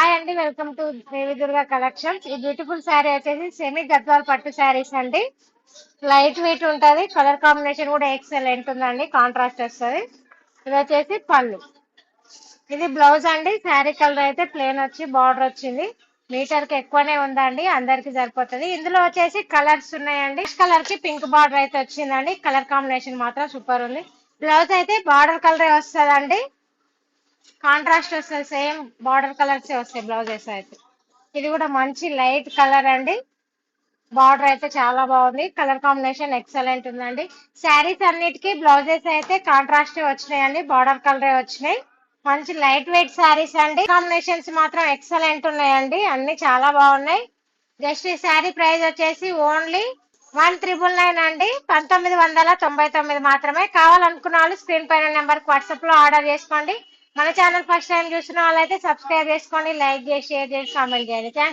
Hi అండి, welcome to Devi Durga collections. ఈ beautiful sari వచ్చేసి సెమీ గద్వాల్ పట్టు శారీస్ అండి. లైట్ వెయిట్ ఉంటది. కలర్ కాంబినేషన్ కూడా ఎక్సలెంట్ ఉందండి, కాంట్రాస్ట్ వస్తుంది. ఇది వచ్చేసి పళ్ళు, ఇది బ్లౌజ్ అండి. శారీ కలర్ అయితే ప్లేన్ వచ్చి బార్డర్ వచ్చింది. మీటర్ కి ఎక్కువనే ఉందండి, అందరికి సరిపోతుంది. ఇందులో వచ్చేసి కలర్స్ ఉన్నాయండి. కలర్ కి పింక్ బార్డర్ అయితే వచ్చిందండి. కలర్ కాంబినేషన్ మాత్రం సూపర్ ఉంది. బ్లౌజ్ అయితే బార్డర్ కలరే వస్తుందండి, కాంట్రాస్ట్ వస్తుంది. సేమ్ బార్డర్ కలర్స్ వస్తాయి బ్లౌజెస్ అయితే. ఇది కూడా మంచి లైట్ కలర్ అండి. బార్డర్ అయితే చాలా బాగుంది, కలర్ కాంబినేషన్ ఎక్సలెంట్ ఉందండి. శారీస్ అన్నిటికీ బ్లౌజెస్ అయితే కాంట్రాస్ట్ వచ్చినాయండి, బార్డర్ కలరే వచ్చినాయి. మంచి లైట్ వెయిట్ శారీస్ అండి. కాంబినేషన్స్ మాత్రం ఎక్సలెంట్ ఉన్నాయండి, అన్ని చాలా బాగున్నాయి. జస్ట్ ఈ శారీ ప్రైస్ వచ్చేసి ఓన్లీ 1999 అండి, 1999 మాత్రమే. కావాలనుకున్న వాళ్ళు స్క్రీన్ పైన నెంబర్ కి వాట్సాప్ లో ఆర్డర్ చేసుకోండి. మన ఛానల్ ఫస్ట్ టైం చూసిన వాళ్ళైతే సబ్స్క్రైబ్ చేసుకోండి, లైక్ చేసి షేర్ చేసి కామెంట్ చేయండి. థ్యాంక్స్.